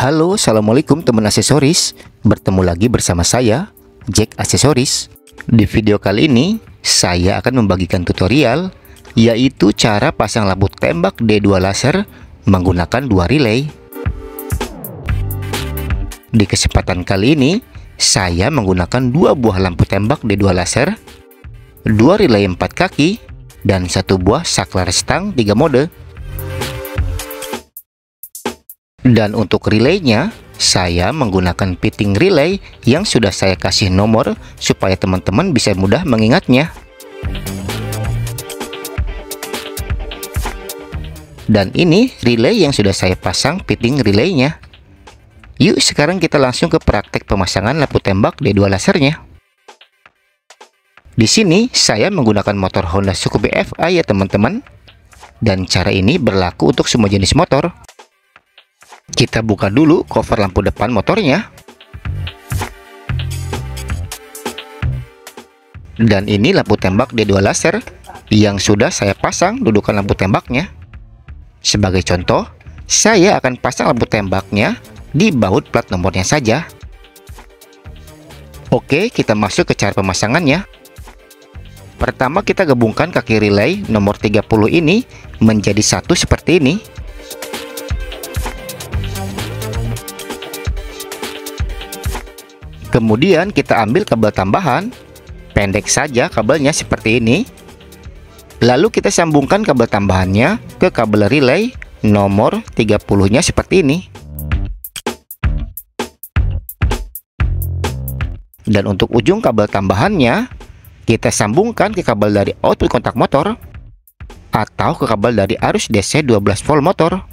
Halo, assalamualaikum teman aksesoris. Bertemu lagi bersama saya, Jack Aksesoris. Di video kali ini, saya akan membagikan tutorial, yaitu cara pasang lampu tembak D2 laser menggunakan dua relay. Di kesempatan kali ini, saya menggunakan dua buah lampu tembak D2 laser, dua relay 4 kaki, dan satu buah saklar stang 3 mode. Dan untuk relaynya, saya menggunakan fitting relay yang sudah saya kasih nomor supaya teman-teman bisa mudah mengingatnya. Dan ini relay yang sudah saya pasang fitting relaynya. Yuk sekarang kita langsung ke praktek pemasangan lampu tembak D2 lasernya. Di sini saya menggunakan motor Honda Scoopy FI ya teman-teman. Dan cara ini berlaku untuk semua jenis motor. Kita buka dulu cover lampu depan motornya. Dan ini lampu tembak D2 laser yang sudah saya pasang dudukan lampu tembaknya. Sebagai contoh, saya akan pasang lampu tembaknya di baut plat nomornya saja. Oke, kita masuk ke cara pemasangannya. Pertama kita gabungkan kaki relay nomor 30 ini menjadi satu seperti ini. Kemudian kita ambil kabel tambahan, pendek saja kabelnya seperti ini. Lalu kita sambungkan kabel tambahannya ke kabel relay nomor 30-nya seperti ini. Dan untuk ujung kabel tambahannya, kita sambungkan ke kabel dari output kontak motor atau ke kabel dari arus DC 12 volt motor.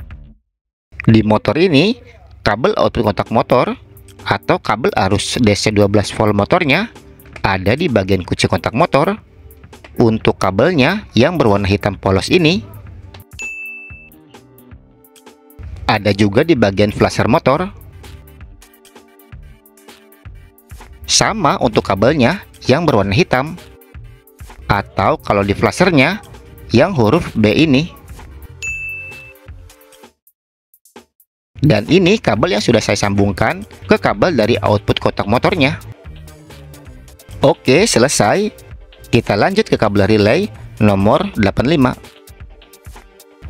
Di motor ini, kabel output kontak motor atau kabel arus DC 12 volt motornya ada di bagian kunci kontak motor. Untuk kabelnya yang berwarna hitam polos ini ada juga di bagian flasher motor. Sama untuk kabelnya yang berwarna hitam, atau kalau di flashernya yang huruf B ini. Dan ini kabel yang sudah saya sambungkan ke kabel dari output kontak motornya. Oke, selesai. Kita lanjut ke kabel relay nomor 85.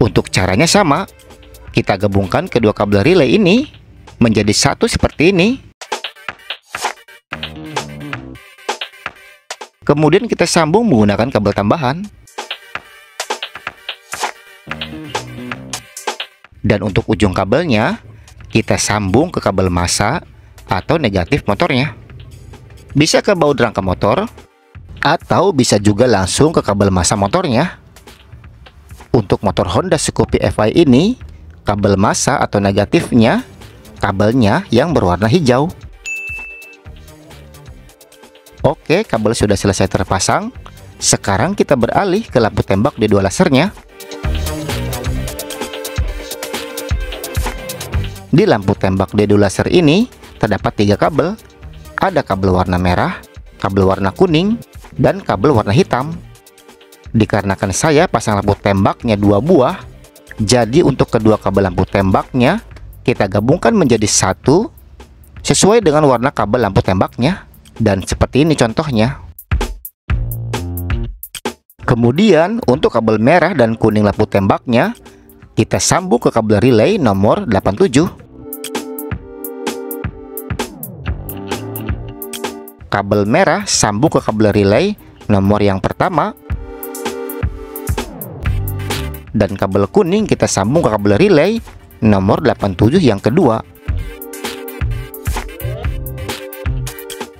Untuk caranya sama. Kita gabungkan kedua kabel relay ini menjadi satu seperti ini. Kemudian kita sambung menggunakan kabel tambahan. Dan untuk ujung kabelnya, kita sambung ke kabel massa atau negatif motornya. Bisa ke baut rangka motor, atau bisa juga langsung ke kabel massa motornya. Untuk motor Honda Scoopy FI ini, kabel massa atau negatifnya, kabelnya yang berwarna hijau. Oke, kabel sudah selesai terpasang. Sekarang kita beralih ke lampu tembak D2 lasernya. Di lampu tembak D2 laser ini terdapat 3 kabel. Ada kabel warna merah, kabel warna kuning, dan kabel warna hitam. Dikarenakan saya pasang lampu tembaknya 2 buah, jadi untuk kedua kabel lampu tembaknya kita gabungkan menjadi satu sesuai dengan warna kabel lampu tembaknya. Dan seperti ini contohnya. Kemudian untuk kabel merah dan kuning lampu tembaknya kita sambung ke kabel relay nomor 87. Kabel merah sambung ke kabel relay nomor yang pertama. Dan kabel kuning kita sambung ke kabel relay nomor 87 yang kedua.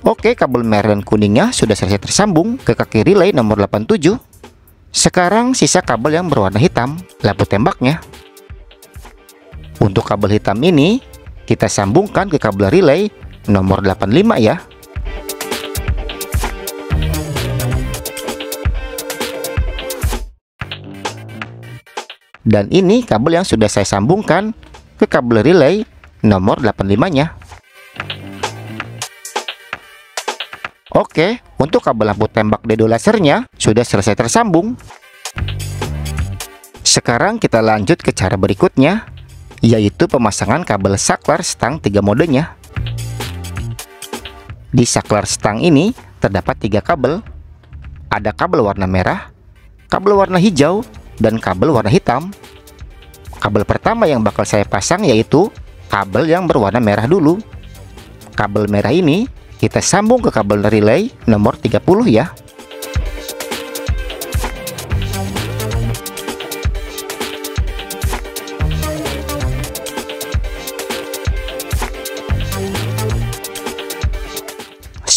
Oke, kabel merah dan kuningnya sudah selesai tersambung ke kaki relay nomor 87. Sekarang sisa kabel yang berwarna hitam, lampu tembaknya. Untuk kabel hitam ini, kita sambungkan ke kabel relay nomor 85 ya. Dan ini kabel yang sudah saya sambungkan ke kabel relay nomor 85-nya. Oke, untuk kabel lampu tembak D2 lasernya sudah selesai tersambung. Sekarang kita lanjut ke cara berikutnya, yaitu pemasangan kabel saklar stang 3 modenya. Di saklar stang ini terdapat 3 kabel. Ada kabel warna merah, kabel warna hijau, dan kabel warna hitam. Kabel pertama yang bakal saya pasang yaitu kabel yang berwarna merah dulu. Kabel merah ini kita sambung ke kabel relay nomor 30 ya.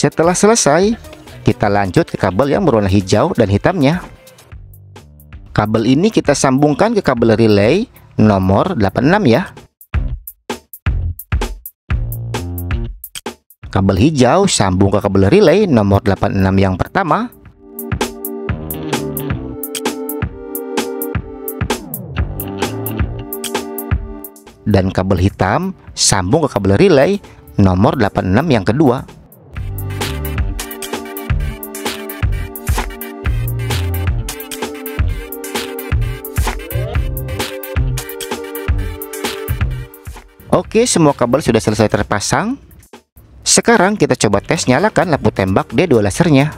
Setelah selesai, kita lanjut ke kabel yang berwarna hijau dan hitamnya. Kabel ini kita sambungkan ke kabel relay nomor 86 ya. Kabel hijau sambung ke kabel relay nomor 86 yang pertama. Dan kabel hitam sambung ke kabel relay nomor 86 yang kedua. Oke, semua kabel sudah selesai terpasang. Sekarang kita coba tes nyalakan lampu tembak D2 lasernya.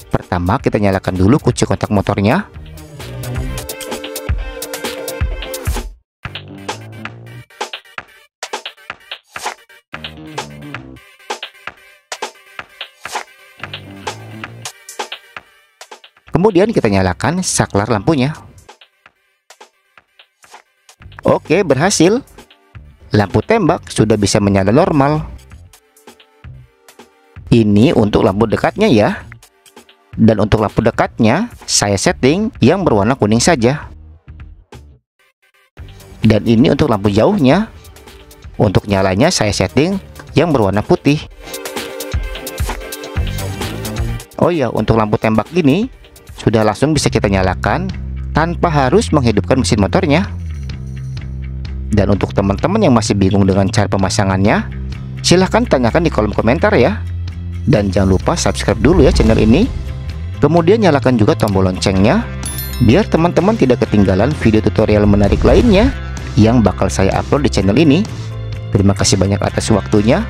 Pertama, kita nyalakan dulu kunci kontak motornya. Kemudian kita nyalakan saklar lampunya. Oke, berhasil. Lampu tembak sudah bisa menyala normal. Ini untuk lampu dekatnya ya. Dan untuk lampu dekatnya, saya setting yang berwarna kuning saja. Dan ini untuk lampu jauhnya. Untuk nyalanya saya setting yang berwarna putih. Oh ya, untuk lampu tembak ini sudah langsung bisa kita nyalakan tanpa harus menghidupkan mesin motornya. Dan untuk teman-teman yang masih bingung dengan cara pemasangannya, silahkan tanyakan di kolom komentar ya. Dan jangan lupa subscribe dulu ya channel ini. Kemudian nyalakan juga tombol loncengnya, biar teman-teman tidak ketinggalan video tutorial menarik lainnya yang bakal saya upload di channel ini. Terima kasih banyak atas waktunya.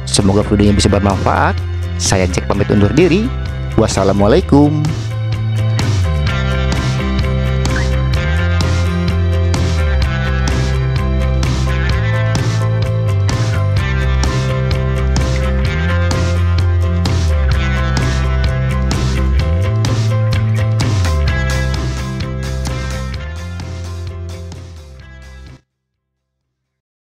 Semoga videonya bisa bermanfaat. Saya Jack pamit undur diri. Wassalamualaikum.